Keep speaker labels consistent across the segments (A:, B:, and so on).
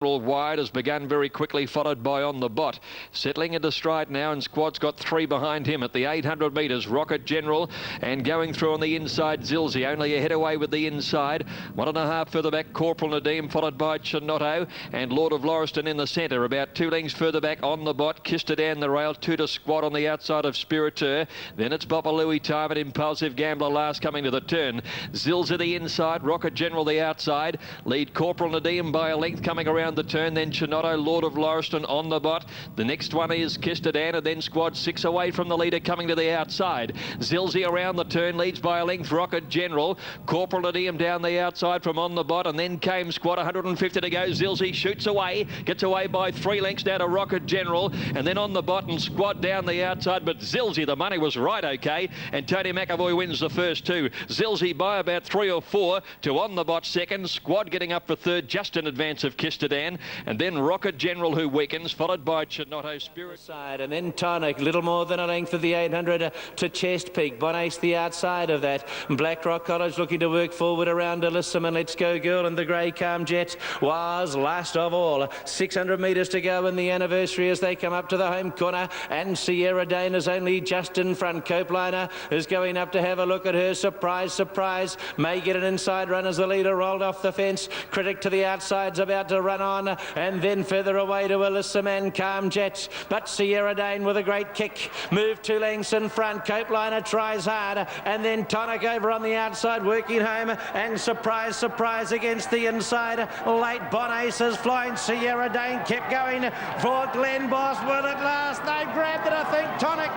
A: Wide has begun very quickly, followed by On the Bot. Settling into stride now, and Squad's got three behind him at the 800 metres. Rocket General, and going through on the inside, Zilzi, only a head away with the inside. 1.5 further back, Corporal Nadim, followed by Chinotto, and Lord of Lauriston in the centre. About 2 lengths further back, On the Bot, Kistadan the rail, 2 to Squad on the outside of Spiriteur. Then it's Bopalui Time and Impulsive Gambler last coming to the turn. Zilzi the inside, Rocket General the outside. Lead Corporal Nadim by a length coming around the turn, then Chinotto, Lord of Lauriston On the Bot. The next one is Kistadan, and then Squad 6 away from the leader coming to the outside. Zilzi around the turn, leads by a length, Rocket General. Corporal Nadim down the outside from On the Bot, and then came Squad, 150 to go. Zilzi shoots away, gets away by 3 lengths down to Rocket General, and then On the Bot and Squad down the outside, but Zilzi, the money was right okay, and Tony McAvoy wins the first 2. Zilzi by about 3 or 4 to On the Bot second, Squad getting up for third, just in advance of Kistadan. And then Rocket General, who weakens, followed by Chinotto Spirit
B: side, and then Tonic, little more than a length of the 800 to Chest Peak. Bonace the outside of that. Blackrock College looking to work forward around Alyssum, and Let's Go Girl and the Grey Calm Jet was last of all. 600 metres to go in the anniversary as they come up to the home corner, and Sierra Dane is only just in front. Copeliner is going up to have a look at her. Surprise, surprise, may get an inside run as the leader rolled off the fence. Critic to the outside's about to run on, and then further away to Alyssum and Calm Jets, but Sierra Dane with a great kick, moved 2 lengths in front. Copeliner tries hard, and then Tonic over on the outside working home, and surprise, surprise against the inside. Late Bonace is flying. Sierra Dane kept going for Glen Boss. Will at last they grabbed it, I think. Tonic,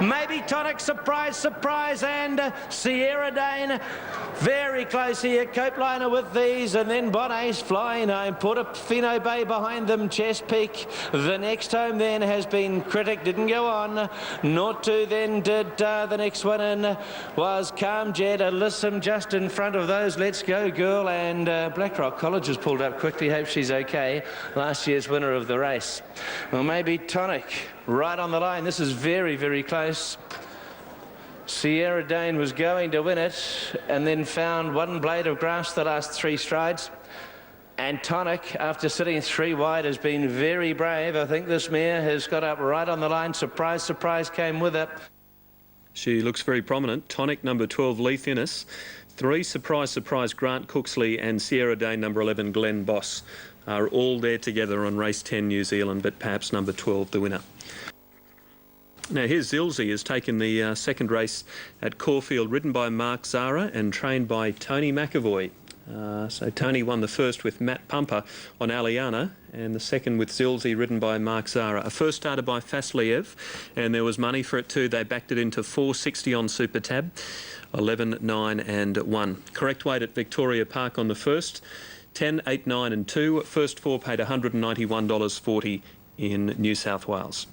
B: maybe Tonic, surprise, surprise, and Sierra Dane very close here. Copeliner with these, and then Bonace flying home. Portofino Bay behind them, Chest Peak. The next home then has been Critic, didn't go on. Not to then did the next one in was Calm Jet. Alyssum just in front of those. Let's Go Girl, and Blackrock College has pulled up quickly. Hope she's okay. Last year's winner of the race. Well, maybe Tonic right on the line. This is very, very close. Sierra Dane was going to win it, and then found one blade of grass the last 3 strides. And Tonic, after sitting 3 wide, has been very brave. I think this mare has got up right on the line. Surprise, surprise came with it.
C: She looks very prominent. Tonic, number 12, Leith Innes. 3, Surprise, Surprise, Grant Cooksley, and Sierra Dane, number 11, Glen Boss, are all there together on race 10 New Zealand, but perhaps number 12 the winner. Now here's Zilzi, has taken the second race at Caulfield, ridden by Mark Zara and trained by Tony McAvoy. So Tony won the first with Matt Pumper on Aliana, and the second with Zilzi, ridden by Mark Zara. A first started by Fasliev, and there was money for it too. They backed it into 460 on Super Tab, 11, 9 and 1. Correct weight at Victoria Park on the first, 10, 8, 9 and 2. First 4 paid $191.40 in New South Wales.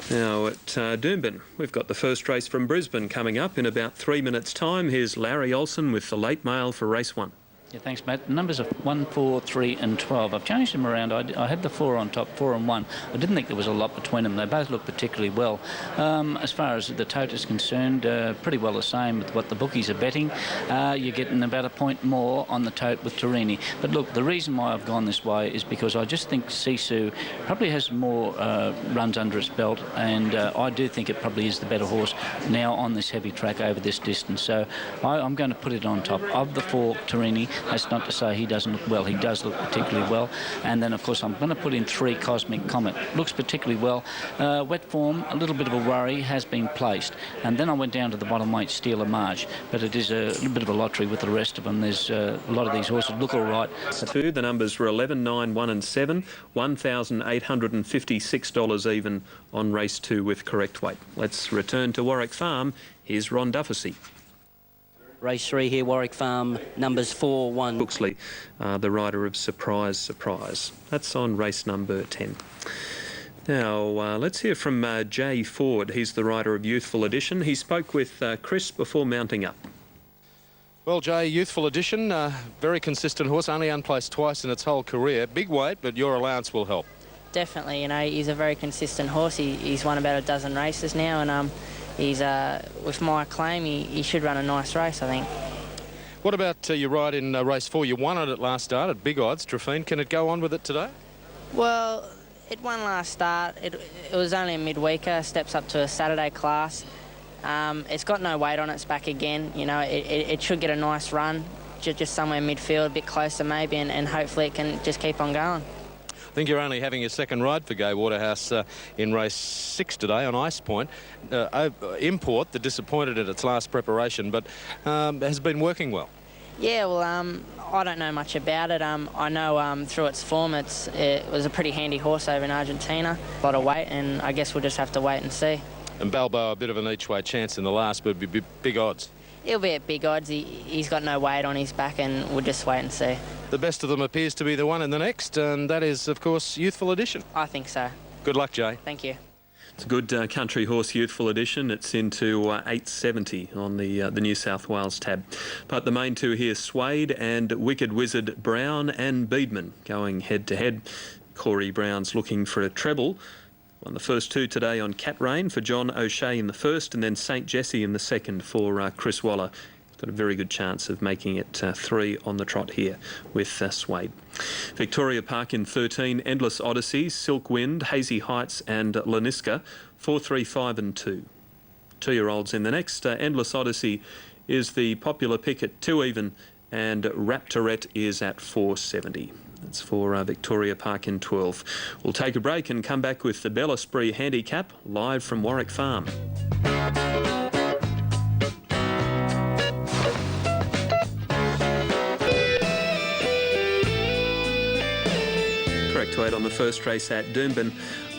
C: Now at Doomben, we've got the first race from Brisbane coming up in about 3 minutes' time. Here's Larry Olsen with the late mail for race 1.
D: Yeah, thanks, Matt. Numbers of 1, 4, 3 and 12. I've changed them around. I had the 4 on top, 4 and 1. I didn't think there was a lot between them. They both look particularly well. As far as the tote is concerned, pretty well the same with what the bookies are betting. You're getting about a point more on the tote with Torini. But look, the reason why I've gone this way is because I just think Sisu probably has more runs under its belt, and I do think it probably is the better horse now on this heavy track over this distance. So I'm going to put it on top of the 4, Torini. That's not to say he doesn't look well. He does look particularly well. And then, of course, I'm going to put in 3, Cosmic Comet. Looks particularly well. Wet form, a little bit of a worry, has been placed. And then I went down to the bottom weight, Steeler March. But it is a little bit of a lottery with the rest of them. There's a lot of these horses look all right.
C: The numbers were 11, 9, 1 and 7. $1,856 even on race 2 with correct weight. Let's return to Warwick Farm. Here's Ron Dufficy.
E: Race 3 here, Warwick Farm, numbers 4, 1.
C: Cooksley, the rider of Surprise, Surprise. That's on race number 10. Now, let's hear from Jay Ford. He's the rider of Youthful Edition. He spoke with Chris before mounting up.
F: Well, Jay, Youthful Edition, very consistent horse, only unplaced twice in its whole career. Big weight, but your allowance will help.
G: Definitely, you know, he's a very consistent horse. He's won about a dozen races now, and he's with my claim, he should run a nice race, I think.
F: What about your ride in race 4? You won it at last start at big odds. Trafine, can it go on with it today?
G: Well, it won last start. It was only a midweeker, steps up to a Saturday class. It's got no weight on its back again. You know, it should get a nice run, just somewhere midfield, a bit closer maybe, and hopefully it can just keep on going.
F: I think you're only having a second ride for Gai Waterhouse in race 6 today on Ice Point. Import, the disappointed at its last preparation, but has been working well.
G: Yeah, well, I don't know much about it. I know through its form, it was a pretty handy horse over in Argentina. A lot of weight, and I guess we'll just have to wait and see.
F: And Balboa, a bit of an each-way chance in the last, but it'd be big odds.
G: He'll be at big odds. He's got no weight on his back, and we'll just wait and see.
F: The best of them appears to be the one in the next, and that is, of course, Youthful Edition.
G: I think so.
F: Good luck, Jay.
G: Thank you.
C: It's a good country horse, Youthful Edition. It's into 870 on the New South Wales tab. But the main two here, Swade and Wicked Wizard, Brown and Beedman going head-to-head. Corey Brown's looking for a treble. Won the first two today on Cat Rain for John O'Shea in the first, and then St Jesse in the second for Chris Waller. Got a very good chance of making it 3 on the trot here with Swade. Victoria Park in 13, Endless Odyssey, Silk Wind, Hazy Heights and Laniska, 4, 3, 5 and 2. 2-year-olds in the next. Endless Odyssey is the popular pick at 2 even, and Raptorette is at 470. That's for Victoria Park in 12. We'll take a break and come back with the Bel Esprit Handicap live from Warwick Farm. Correct weight on the first race at Doomben.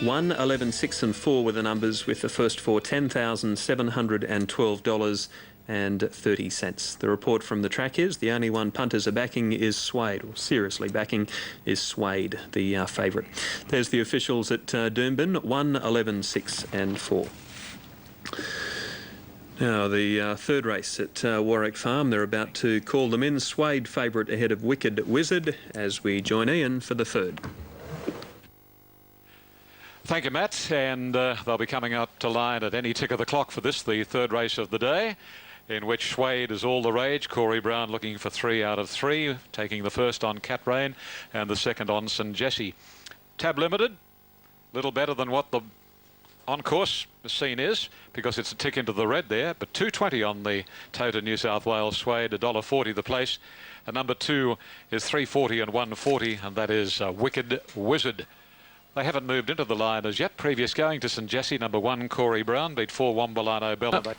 C: 1, 11, 6 and 4 were the numbers, with the first four $10,712.30. The report from the track is the only one punters are backing is Swade, or seriously backing is Swade, the favourite. There's the officials at Doomben, 1, 11, 6 and 4. Now the third race at Warwick Farm, they're about to call them in. Swade favourite ahead of Wicked Wizard as we join Ian for the third.
H: Thank you, Matt, and they'll be coming out to line at any tick of the clock for this, the third race of the day, in which Swade is all the rage. Corey Brown looking for 3 out of 3, taking the first on Cat Rain and the second on St Jesse. Tab Limited, little better than what the on-course scene is, because it's a tick into the red there, but 2.20 on the Tota New South Wales Swade, $1.40 the place. And number 2 is 3.40 and 1.40, and that is Wicked Wizard. They haven't moved into the line as yet. Previous going to St Jesse, number 1, Corey Brown, beat 4, Wombalano Bella.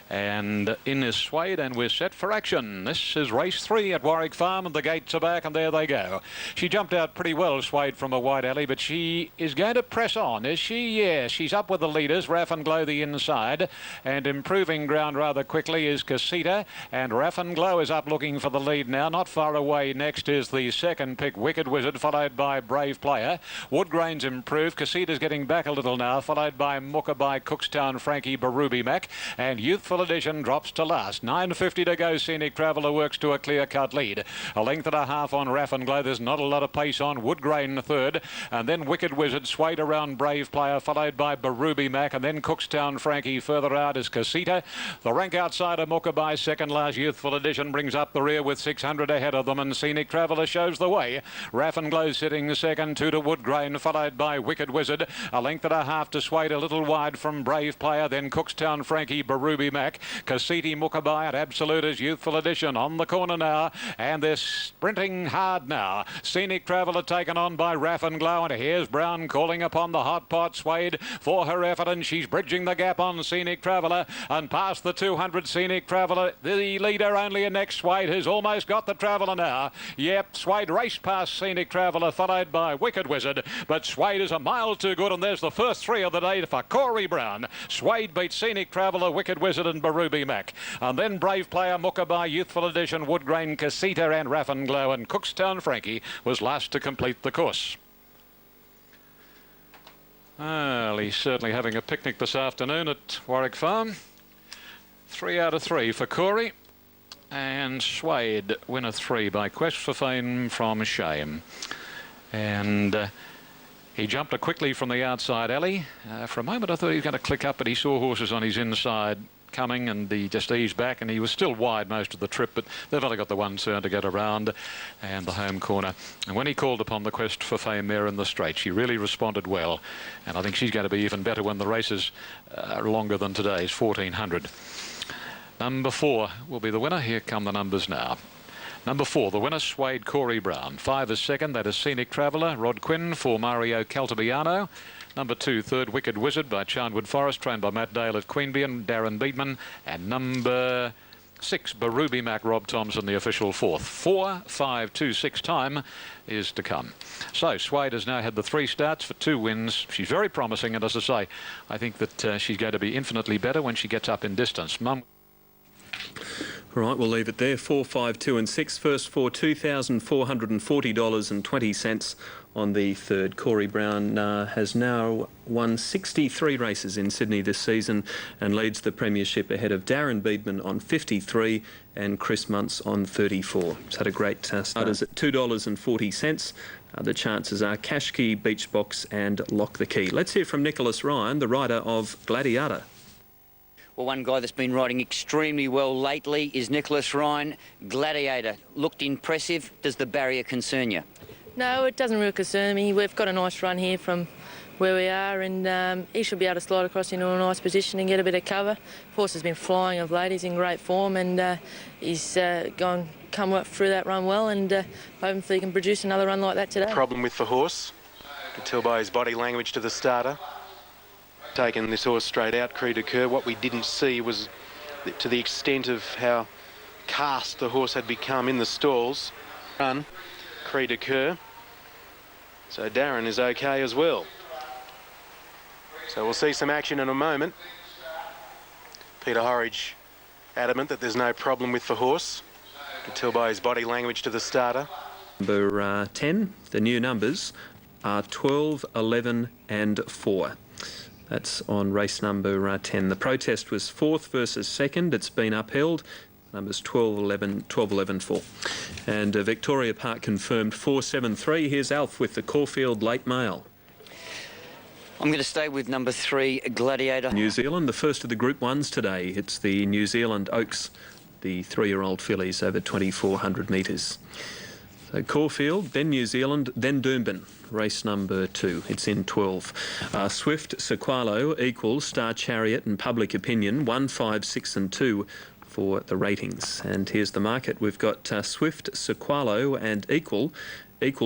H: And in is Swade, and we're set for action. This is race 3 at Warwick Farm, and the gates are back, and there they go. She jumped out pretty well, Swade, from a wide alley, but she is going to press on, is she? Yes, she's up with the leaders. Raff and Glow the inside, and improving ground rather quickly is Casita, and Raff and Glow is up looking for the lead now. Not far away next is the second pick, Wicked Wizard, followed by Brave Player. Woodgrain's improved. Casita's getting back a little now, followed by Mookabai, Cookstown, Frankie, Barubi Mac, and Youthful Edition drops to last. 9.50 to go. Scenic Traveller works to a clear-cut lead. A length and a half on Raff and Glow. There's not a lot of pace on Woodgrain third, and then Wicked Wizard Swayed around Brave Player, followed by Barubi Mac, and then Cookstown Frankie. Further out is Casita. The rank outsider Mookabai second last. Youthful Edition brings up the rear with 600 ahead of them, and Scenic Traveller shows the way. Raff and Glow sitting second, 2 to Woodgrain, followed by Wicked Wizard. A length and a half to Swayed, a little wide from Brave Player, then Cookstown Frankie, Barubi Mac. Casiti, Mookabai at Absolute is Youthful Edition on the corner now, and they're sprinting hard now. Scenic Traveller taken on by Raff and Glow, and here's Brown calling upon the hot pot Swade for her effort, and she's bridging the gap on Scenic Traveller, and past the 200 Scenic Traveller, the leader only a next. Swade has almost got the Traveller now. Yep, Swade raced past Scenic Traveller, followed by Wicked Wizard, but Swade is a mile too good, and there's the first 3 of the day for Corey Brown. Swade beats Scenic Traveller, Wicked Wizard and Barubi Mac, and then Brave Player, Mookabai, Youthful Edition, Woodgrain, Casita and Raff and Glow, and Cookstown Frankie was last to complete the course. Well, he's certainly having a picnic this afternoon at Warwick Farm. 3 out of 3 for Corey, and Swade winner 3 by Quest for Fame from Shame. And he jumped quickly from the outside alley. For a moment I thought he was going to click up, but he saw horses on his inside coming, and he just eased back, and he was still wide most of the trip, but they've only got the one turn to get around and the home corner. And when he called upon the Quest for Fame mare in the straight, she really responded well, and I think she's going to be even better when the races are longer than today's 1400. Number 4 will be the winner. Here come the numbers now. Number 4, the winner, Suede Corey Brown. 5 is second, that is Scenic Traveller. Rod Quinn for Mario Caltabiano. Number 2, Third Wicked Wizard by Charnwood Forest, trained by Matt Dale of Queanbeyan, Darren Beatman. And number 6, Barubi Mac, Rob Thompson, the official 4th. 4, 5, 2, 6 time is to come. So Suede has now had the 3 starts for 2 wins. She's very promising, and as I say, I think that she's going to be infinitely better when she gets up in distance. Mum.
C: All right, we'll leave it there. 4, 5, 2 and 6. First for $2,440.20 on the third. Corey Brown has now won 63 races in Sydney this season and leads the premiership ahead of Darren Beadman on 53 and Chris Muntz on 34. He's had a great start. Starters at $2.40. The chances are Cash Key, Beach Box and Lock the Key. Let's hear from Nicholas Ryan, the rider of Gladiator.
I: Well, one guy that's been riding extremely well lately is Nicholas Ryan. Gladiator looked impressive. Does the barrier concern you?
J: No, it doesn't really concern me. We've got a nice run here from where we are, and he should be able to slide across into a nice position and get a bit of cover. Horse has been flying of late. He's in great form, and he's come through that run well, and hopefully he can produce another run like that today.
K: Problem with the horse, you could tell by his body language to the starter. Taken this horse straight out, Cri de Coeur. What we didn't see was to the extent of how cast the horse had become in the stalls. Run, Cri de Coeur. So Darren is okay as well. So we'll see some action in a moment. Peter Horridge adamant that there's no problem with the horse. You can tell by his body language to the starter.
C: Number 10, the new numbers are 12, 11 and 4. That's on race number 10. The protest was 4th versus 2nd. It's been upheld. Numbers 12, 11, 4. And Victoria Park confirmed 473. Here's Alf with the Caulfield Late Mail.
I: I'm going to stay with number 3, Gladiator.
C: New Zealand, the first of the Group 1s today. It's the New Zealand Oaks, the 3-year-old fillies over 2,400 metres. So Caulfield, then New Zealand, then Doomben. Race number 2. It's in 12. Swift, Sequalo, Equal, Star Chariot and Public Opinion, 1, 5, 6 and 2 for the ratings. And here's the market. We've got Swift, Sequalo and Equal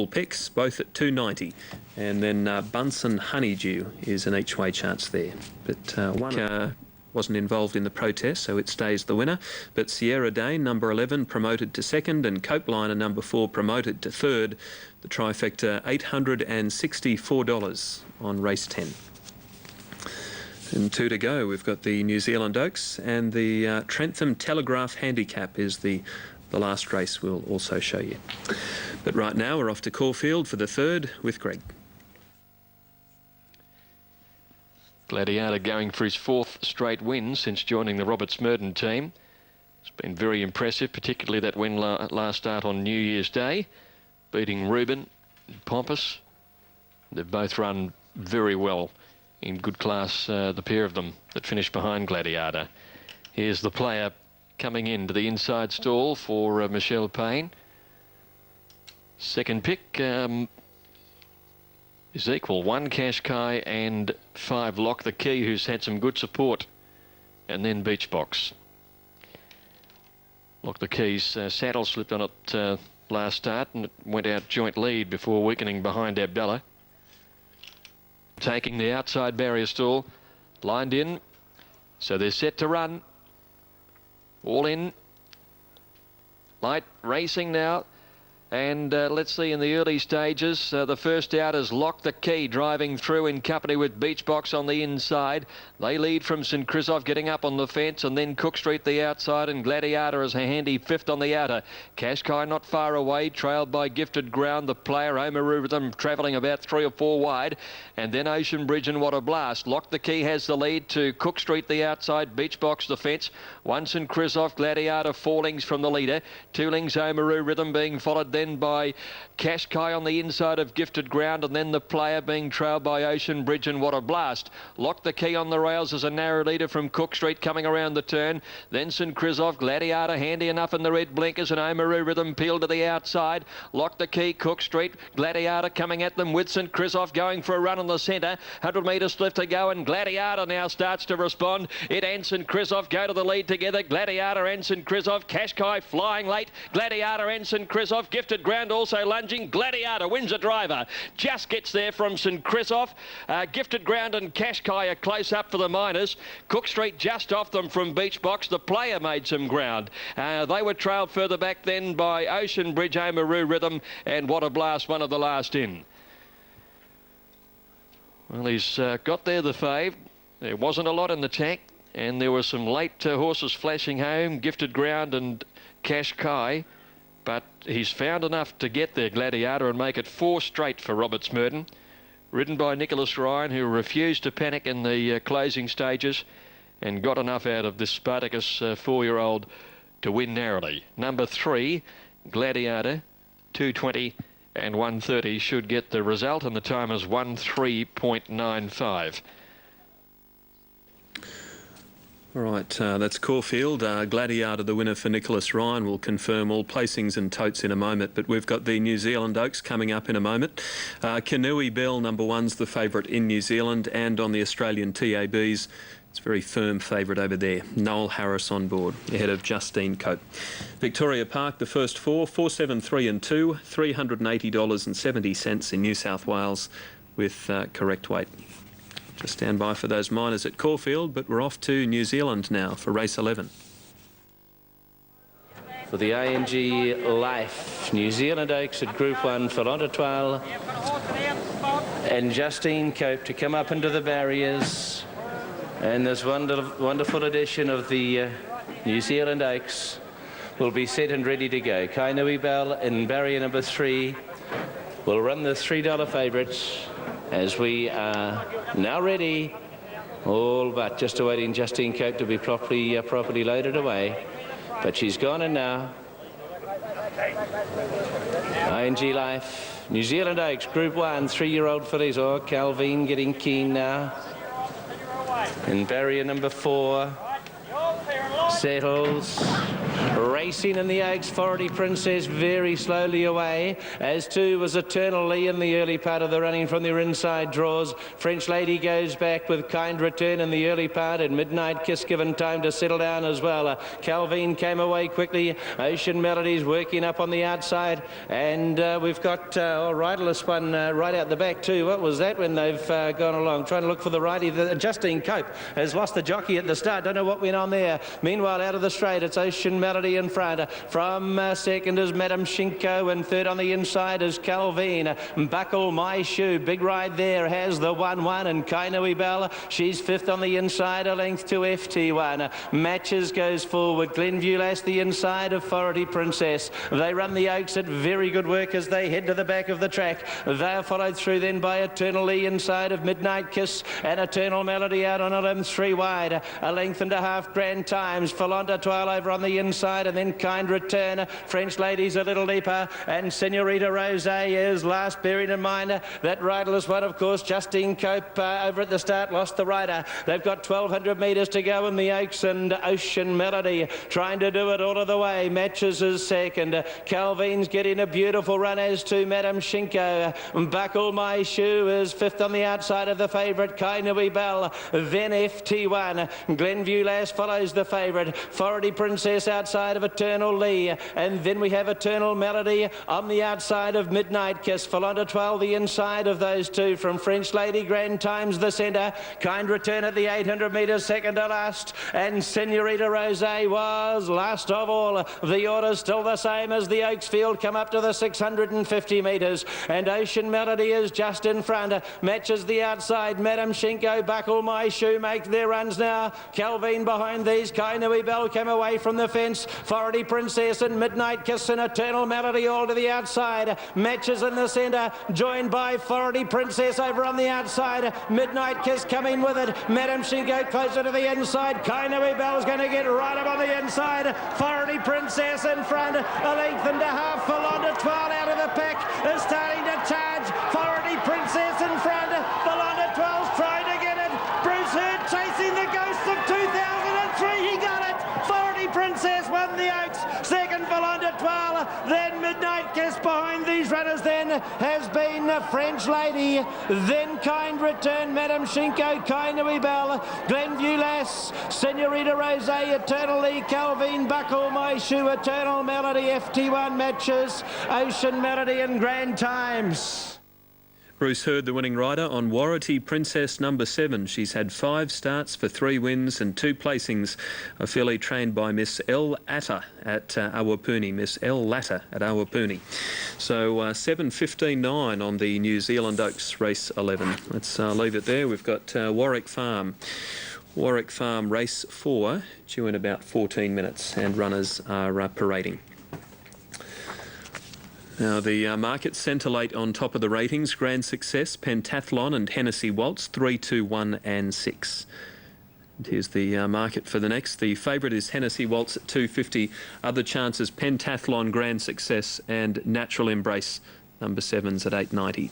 C: picks, both at $2.90. And then Bunsen Honeydew is an each-way chance there. But one wasn't involved in the protest, so it stays the winner. But Sierra Dane, number 11, promoted to 2nd, and Copeliner, number 4, promoted to 3rd. The trifecta, $864 on race 10. And 2 to go. We've got the New Zealand Oaks, and the Trentham Telegraph Handicap is the last race we'll also show you. But right now we're off to Caulfield for the 3rd with Greg.
A: Gladiator going for his 4th straight win since joining the Robert Smurden team. It's been very impressive, particularly that win last start on New Year's Day, beating Reuben and Pompous. They've both run very well in good class, the pair of them that finished behind Gladiator. Here's the player coming into the inside stall for Michelle Payne. Second pick is Equal. 1 Kashkai and 5 Lock the Key, who's had some good support. And then Beach Box. Lock the Key's saddle slipped on it last start, and it went out joint lead before weakening behind Abdallah. Taking the outside barrier stall, lined in, so they're set to run. All in. Light racing now. And let's see in the early stages, the first out is Lock the Key, driving through in company with Beach Box on the inside. They lead from St Christoph, getting up on the fence, and then Cook Street the outside, and Gladiator is a handy 5th on the outer. Kashkai not far away, trailed by Gifted Ground, the player Oamaru with them travelling about 3 or 4 wide, and then Ocean Bridge and What a Blast. Lock the Key has the lead to Cook Street the outside, Beach Box the fence. 1 St Christoph, Gladiator, 4 lengths from the leader. 2 lengths Oamaru Rhythm being followed there then by Kashkai on the inside of Gifted Ground, and then the player being trailed by Ocean Bridge and What a Blast. Lock the Key on the rails as a narrow leader from Cook Street coming around the turn. Then St Christoph, Gladiator handy enough in the red blinkers, and Oamaru Rhythm peeled to the outside. Lock the Key, Cook Street, Gladiator coming at them with St Christoph going for a run on the centre. 100 metres left to go, and Gladiator now starts to respond. It and St Christoph go to the lead together. Gladiator and St Christoph. Kashkai flying late. Gladiator and St Christoph. Gifted Ground also lunging. Gladiator wins a driver. Just gets there from St Christoph. Gifted Ground and Kashkai are close up for the minors. Cook Street just off them from Beach Box. The player made some ground. They were trailed further back then by Ocean Bridge, Oamaru Rhythm, and What a Blast, one of the last in. Well, he's got there the fave. There wasn't a lot in the tank, and there were some late horses flashing home, Gifted Ground and Kashkai, but he's found enough to get there, Gladiator, and make it 4 straight for Robert Smurden. Ridden by Nicholas Ryan, who refused to panic in the closing stages and got enough out of this Spartacus 4-year-old to win narrowly. Number 3, Gladiator, 2:20 and 1:30 should get the result, and the time is 1:03.95.
C: All right, that's Caulfield. Gladiator, the winner for Nicholas Ryan. Will confirm all placings and totes in a moment, but we've got the New Zealand Oaks coming up in a moment. Kanui Bell, number 1's the favourite in New Zealand, and on the Australian TABs, it's a very firm favourite over there. Noel Harris on board, ahead of Justine Cope. Victoria Park, the first 4, 4, 7, 3 and 2, $380.70 in New South Wales with correct weight. Just stand by for those minors at Caulfield, but we're off to New Zealand now for race 11.
B: For the ING Life, New Zealand Oaks at Group 1 for Londertoile and Justine Cope to come up into the barriers. And this wonderful edition of the New Zealand Oaks will be set and ready to go. Kainui Bell in barrier number 3 will run the $3 favourites as we are now ready, all but just awaiting Justine Cope to be properly loaded away. But she's gone in now. ING Life, New Zealand Oaks, Group 1, 3-year-old fillies. Oh, Calvin getting keen now. In barrier number 4, settles. Racing in the Oaks, Forty Princess very slowly away, as too was Eternal Lee in the early part of the running from their inside draws. French Lady goes back with Kind Return in the early part, and Midnight Kiss given time to settle down as well. Calvin came away quickly. Ocean Melodies working up on the outside, and we've got riderless one right out the back too. What was that when they've gone along? Trying to look for the righty. Justine Cope has lost the jockey at the start. Don't know what went on there. Meanwhile, out of the straight, it's Ocean Melody in front. From second is Madam Shinko, and third on the inside is Calvin. Buckle My Shoe, big ride there, has the 1-1, and Kainui Bell, she's fifth on the inside, a length to FT1. Matches goes forward. Glenview Lass the inside of Forty Princess. They run the Oaks at very good work as they head to the back of the track. They are followed through then by Eternal Lee inside of Midnight Kiss, and Eternal Melody out on a limb 3 wide. A length and a half grand times. Londertoile over on the inside, and then Kind Return. French Ladies a little deeper, and Senorita Rosé is last, bearing in mind that riderless one, of course. Justine Cope over at the start lost the rider. They've got 1,200 metres to go in the Oaks, and Ocean Melody trying to do it all of the way. Matches is second. Calvin's getting a beautiful run, as to Madam Shinko. Buckle My Shoe is fifth on the outside of the favourite, Kainui Bell. Then FT1. Glenview Lass follows the favourite. Forty Princess outside of Eternal Lee, and then we have Eternal Melody on the outside of Midnight Kiss. Londertoile the inside of those two, from French Lady, Grand Times the centre. Kind Return at the 800 metres, second to last, and Senorita Rosé was last of all. The order's still the same as the Oaksfield come up to the 650 metres, and Ocean Melody is just in front. Matches the outside. Madam Shinko, Buckle My Shoe make their runs now. Calvin behind these. Kainui Bell came away from the fence. Forty Princess and Midnight Kiss and Eternal Melody all to the outside. Matches in the centre, joined by Forty Princess over on the outside. Midnight Kiss coming with it. Madam Shinko closer to the inside. Kainui Bell's going to get right up on the inside. Forty Princess in front. A length and a half for Londertoile winners then has been French Lady, then Kind Return, Madame Shinko, Kainui Bell, Glenview Lass, Senorita Rose, Eternally, Calvin Buckle, My Shoe, Eternal Melody, FT1 Matches, Ocean Melody and Grand Times.
C: Bruce Hurd, the winning rider, on Warranty Princess number 7. She's had 5 starts for 3 wins and 2 placings. A filly trained by Miss L. Atta at Awapuni. Miss L. Latta at Awapuni. So 7:15.9 on the New Zealand Oaks race 11. Let's leave it there. We've got Warwick Farm. Warwick Farm race 4 due in about 14 minutes, and runners are parading. Now, the market Centrelate on top of the ratings. Grand Success, Pentathlon and Hennessy Waltz, 3, 2, 1 and 6. And here's the market for the next. The favourite is Hennessy Waltz at 250. Other chances, Pentathlon, Grand Success and Natural Embrace, number 7's at 890.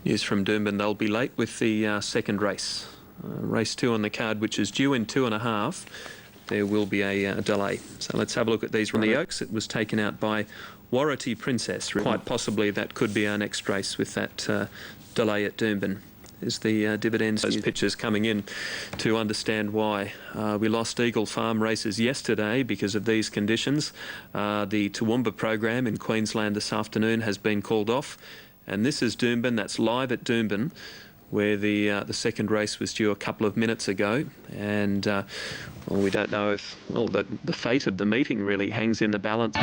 C: News from Doomben, they'll be late with the second race. Race 2 on the card, which is due in 2.5. There will be a delay. So let's have a look at these. From the Oaks, it was taken out by Warranty Princess. Quite possibly that could be our next race with that delay at Doomben. There's the dividends. Those pictures coming in to understand why. We lost Eagle Farm races yesterday because of these conditions. The Toowoomba program in Queensland this afternoon has been called off. And this is Doomben. That's live at Doomben, where the second race was due a couple of minutes ago. And well, we don't know if, well, the fate of the meeting really hangs in the balance.